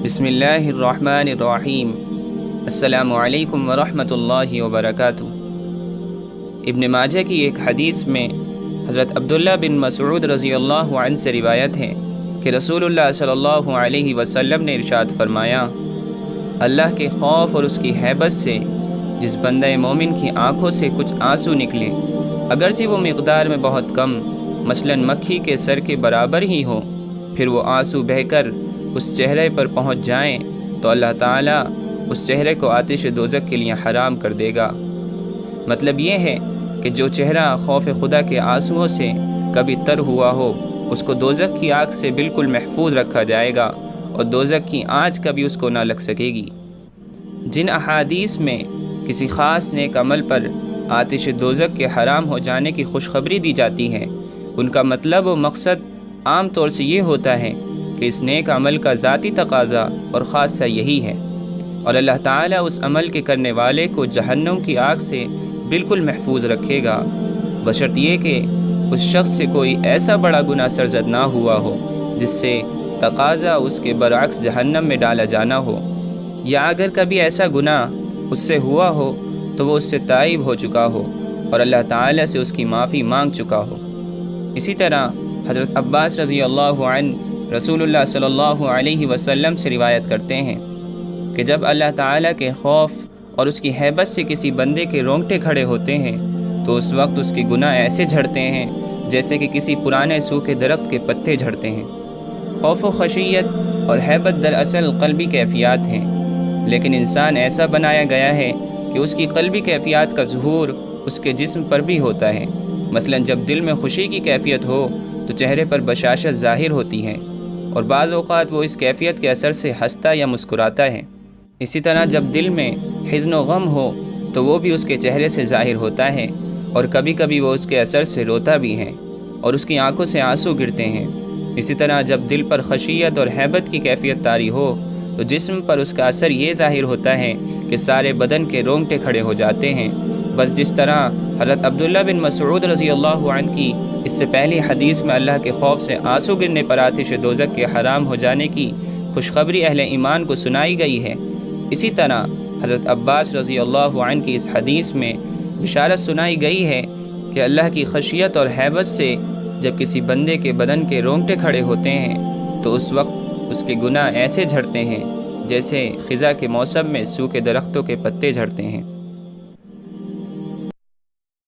بسم اللہ الرحمن الرحیم۔ السلام علیکم ورحمۃ اللہ وبرکاتہ۔ ابن ماجہ کی ایک حدیث میں حضرت عبداللہ بن مسعود رضی اللہ عنہ سے روایت ہے کہ رسول اللہ صلی اللہ علیہ وسلم نے ارشاد فرمایا، اللہ کے خوف اور اس کی ہیبت سے جس بندہ مومن کی آنکھوں سے کچھ آنسو نکلے، اگرچہ وہ مقدار میں بہت کم، مثلاً مکھی کے سر کے برابر ہی ہو، پھر وہ آنسو بہہ کر اس چہرے پر پہنچ جائیں تو اللہ تعالیٰ اس چہرے کو آتش دوزخ کے لیے حرام کر دے گا۔ مطلب یہ ہے کہ جو چہرہ خوف خدا کے آنسوؤں سے کبھی تر ہوا ہو، اس کو دوزخ کی آگ سے بالکل محفوظ رکھا جائے گا اور دوزخ کی آنچ کبھی اس کو نہ لگ سکے گی۔ جن احادیث میں کسی خاص نیک عمل پر آتش دوزخ کے حرام ہو جانے کی خوشخبری دی جاتی ہے، ان کا مطلب و مقصد عام طور سے یہ ہوتا ہے کہ اس نیک عمل کا ذاتی تقاضا اور خاصہ یہی ہے، اور اللہ تعالیٰ اس عمل کے کرنے والے کو جہنم کی آگ سے بالکل محفوظ رکھے گا، بشرط یہ کہ اس شخص سے کوئی ایسا بڑا گناہ سرزد نہ ہوا ہو جس سے تقاضا اس کے برعکس جہنم میں ڈالا جانا ہو، یا اگر کبھی ایسا گناہ اس سے ہوا ہو تو وہ اس سے تائب ہو چکا ہو اور اللہ تعالیٰ سے اس کی معافی مانگ چکا ہو۔ اسی طرح حضرت عباس رضی اللہ عنہ رسول اللہ صلی اللہ علیہ وسلم سے روایت کرتے ہیں کہ جب اللہ تعالیٰ کے خوف اور اس کی ہیبت سے کسی بندے کے رونگٹے کھڑے ہوتے ہیں تو اس وقت اس کے گناہ ایسے جھڑتے ہیں جیسے کہ کسی پرانے سوکھے درخت کے پتے جھڑتے ہیں۔ خوف و خشیت اور ہیبت دراصل قلبی کیفیات ہیں، لیکن انسان ایسا بنایا گیا ہے کہ اس کی قلبی کیفیات کا ظہور اس کے جسم پر بھی ہوتا ہے۔ مثلاً جب دل میں خوشی کی کیفیت ہو تو چہرے پر بشاشت ظاہر ہوتی ہے، اور بعض اوقات وہ اس کیفیت کے اثر سے ہنستا یا مسکراتا ہے۔ اسی طرح جب دل میں حزن و غم ہو تو وہ بھی اس کے چہرے سے ظاہر ہوتا ہے، اور کبھی کبھی وہ اس کے اثر سے روتا بھی ہے اور اس کی آنکھوں سے آنسو گرتے ہیں۔ اسی طرح جب دل پر خشیت اور ہیبت کی کیفیت طاری ہو تو جسم پر اس کا اثر یہ ظاہر ہوتا ہے کہ سارے بدن کے رونگٹے کھڑے ہو جاتے ہیں، بس جس طرح حضرت عبداللہ بن مسعود رضی اللہ عنہ کی اس سے پہلی حدیث میں اللہ کے خوف سے آنسو گرنے پر آتش دوزخ کے حرام ہو جانے کی خوشخبری اہل ایمان کو سنائی گئی ہے، اسی طرح حضرت عباس رضی اللہ عنہ کی اس حدیث میں بشارت سنائی گئی ہے کہ اللہ کی خشیت اور ہیبت سے جب کسی بندے کے بدن کے رونگٹے کھڑے ہوتے ہیں تو اس وقت اس کے گناہ ایسے جھڑتے ہیں جیسے خزاں کے موسم میں سوکھے درختوں کے پتے جھڑتے ہیں۔